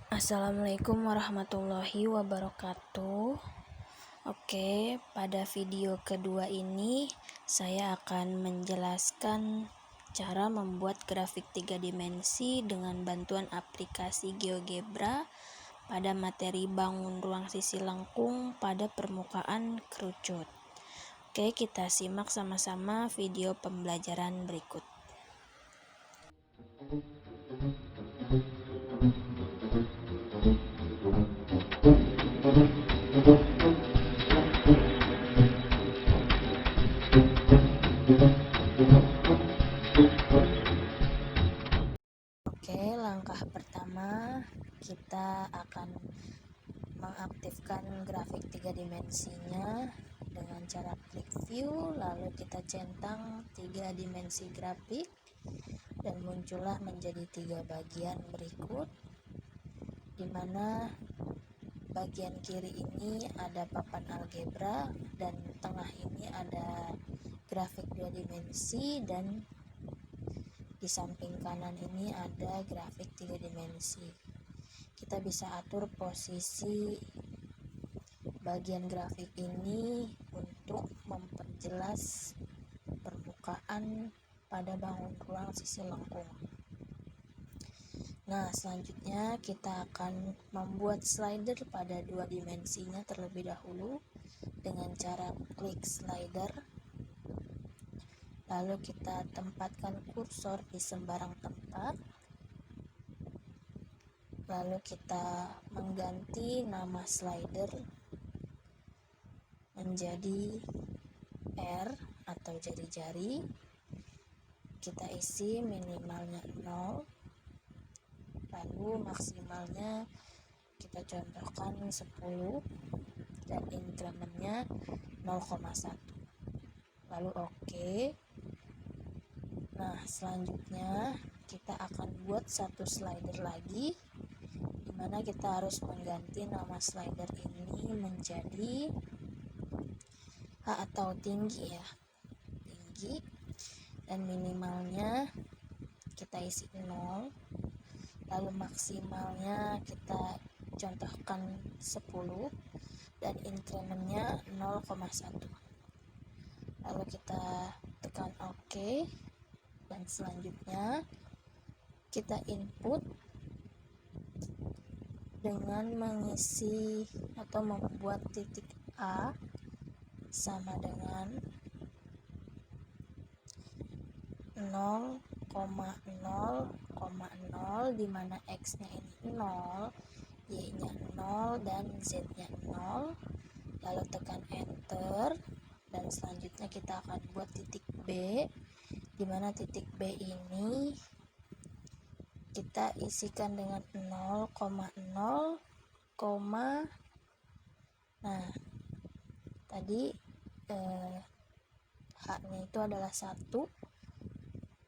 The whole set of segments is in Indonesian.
Assalamualaikum warahmatullahi wabarakatuh. Oke, pada video kedua ini saya akan menjelaskan cara membuat grafik 3 dimensi dengan bantuan aplikasi GeoGebra pada materi bangun ruang sisi lengkung pada permukaan kerucut. Oke, kita simak sama-sama video pembelajaran berikut. Oke, langkah pertama kita akan mengaktifkan grafik 3 dimensinya dengan cara klik view, lalu kita centang 3 dimensi grafik dan muncullah menjadi 3 bagian berikut, di mana bagian kiri ini ada papan algebra dan tengah ini ada grafik 2 dimensi, dan di samping kanan ini ada grafik 3 dimensi. Kita bisa atur posisi bagian grafik ini untuk memperjelas permukaan pada bangun ruang sisi lengkung. Nah, selanjutnya kita akan membuat slider pada 2 dimensinya terlebih dahulu dengan cara klik slider, lalu kita tempatkan kursor di sembarang tempat, lalu kita mengganti nama slider menjadi R atau jari-jari. Kita isi minimalnya 0, lalu maksimalnya kita contohkan 10 dan incrementnya 0,1, lalu oke. Nah, selanjutnya kita akan buat satu slider lagi, dimana kita harus mengganti nama slider ini menjadi H atau tinggi ya, tinggi, dan minimalnya kita isi 0, lalu maksimalnya kita contohkan 10 dan incrementnya 0,1, lalu kita tekan OK, dan selanjutnya kita input dengan mengisi atau membuat titik A sama dengan 0,0,0, dimana X nya ini 0, Y nya 0, dan Z nya 0, lalu tekan enter, dan selanjutnya kita akan buat titik B, dimana titik B ini kita isikan dengan 0,0, nah tadi H nya itu adalah 1,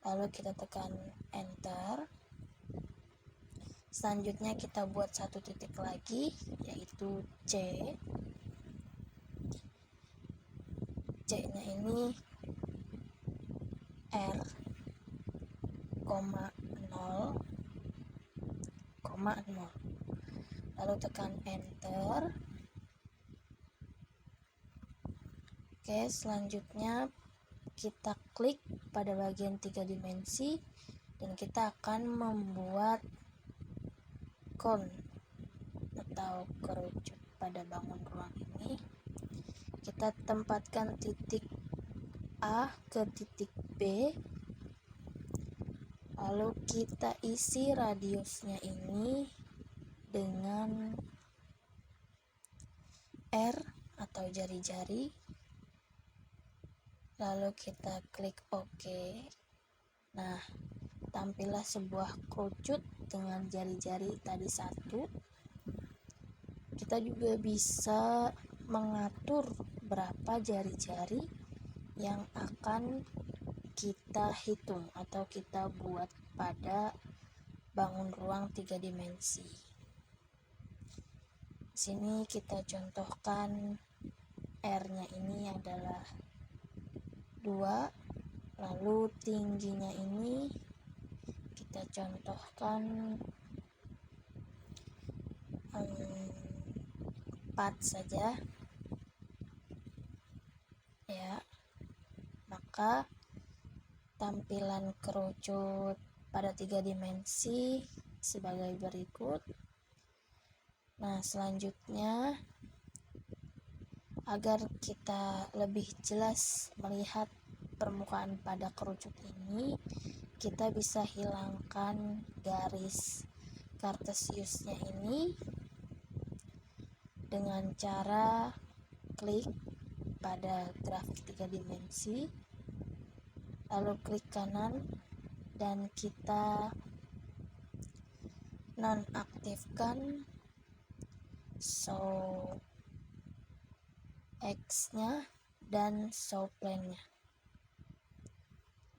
lalu kita tekan enter. Selanjutnya kita buat satu titik lagi, yaitu C nya ini R, 0,0, lalu tekan enter. Oke, selanjutnya kita klik pada bagian 3 dimensi dan kita akan membuat kon atau kerucut pada bangun ruang ini. Kita tempatkan titik A ke titik B, lalu kita isi radiusnya ini dengan R atau jari-jari, lalu kita klik OK. Nah, tampillah sebuah kerucut dengan jari-jari tadi 1. Kita juga bisa mengatur berapa jari-jari yang akan kita hitung atau kita buat pada bangun ruang 3 dimensi. Sini kita contohkan R-nya ini adalah 2, lalu tingginya ini kita contohkan 4 saja ya. Maka tampilan kerucut pada 3 dimensi sebagai berikut. Nah, selanjutnya agar kita lebih jelas melihat permukaan pada kerucut ini, kita bisa hilangkan garis kartesiusnya ini dengan cara klik pada grafik 3 dimensi, lalu klik kanan, dan kita nonaktifkan show X-nya dan show plane-nya.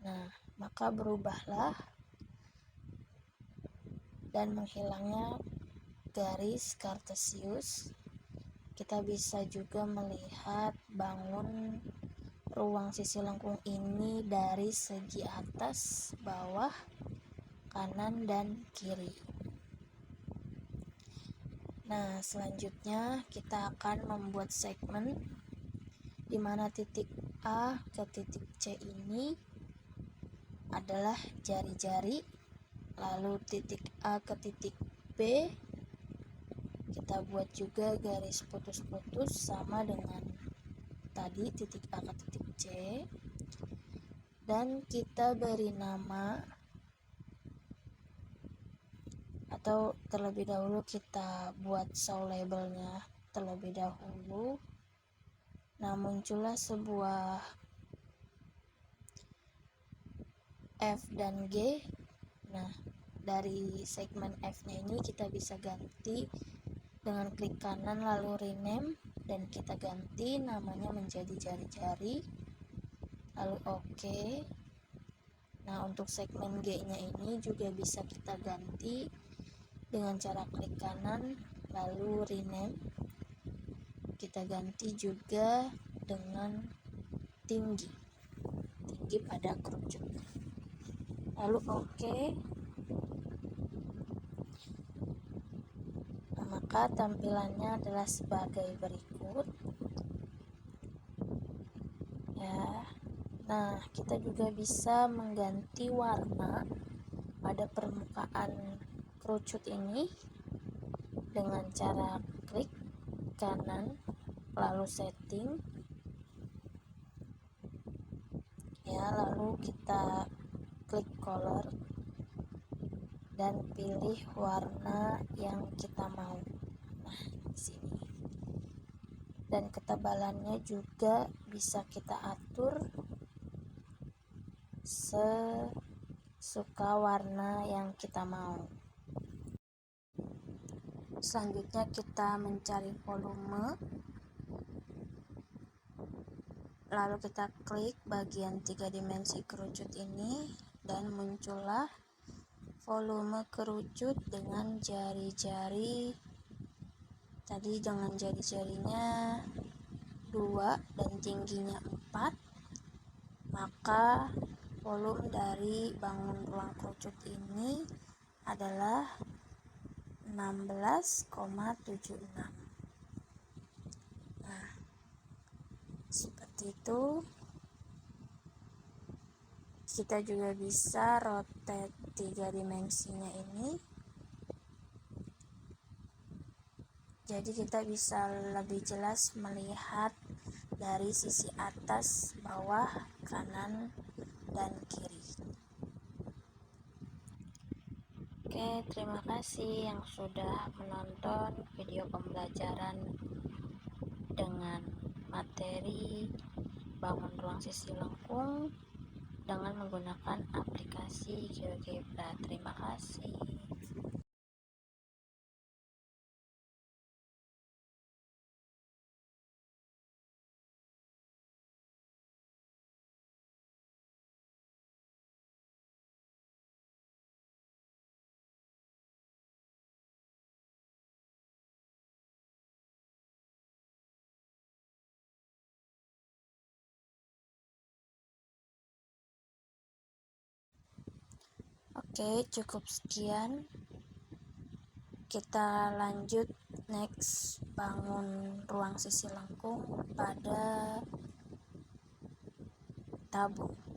Nah, maka berubahlah dan menghilangnya garis kartesius. Kita bisa juga melihat bangun ruang sisi lengkung ini dari segi atas, bawah, kanan, dan kiri. Nah, selanjutnya kita akan membuat segmen di mana titik A ke titik C ini adalah jari-jari, lalu titik A ke titik B kita buat juga garis putus-putus sama dengan tadi titik A ke titik C, dan kita beri nama, atau terlebih dahulu kita buat show labelnya terlebih dahulu. Nah, muncullah sebuah F dan G. Nah, dari segmen F-nya ini kita bisa ganti dengan klik kanan lalu rename, dan kita ganti namanya menjadi jari-jari, lalu OK. Nah, untuk segmen G-nya ini juga bisa kita ganti dengan cara klik kanan lalu rename, kita ganti juga dengan tinggi pada kerucut, lalu OK. Nah, maka tampilannya adalah sebagai berikut ya. Nah, kita juga bisa mengganti warna pada permukaan kerucut ini dengan cara klik kanan lalu setting ya, lalu kita klik color dan pilih warna yang kita mau. Nah, di sini. Dan ketebalannya juga bisa kita atur sesuka warna yang kita mau. Selanjutnya kita mencari volume, lalu kita klik bagian 3 dimensi kerucut ini dan muncullah volume kerucut dengan jari-jari tadi, dengan jari-jarinya 2 dan tingginya 4. Maka volume dari bangun ruang kerucut ini adalah 16,76. Nah, seperti itu. Kita juga bisa rotate 3 dimensinya ini, jadi kita bisa lebih jelas melihat dari sisi atas, bawah, kanan, dan kiri. Oke, terima kasih yang sudah menonton video pembelajaran dengan materi bangun ruang sisi lengkung dengan menggunakan aplikasi GeoGebra. Terima kasih. Oke, cukup sekian. Kita lanjut next, bangun ruang sisi lengkung pada tabung.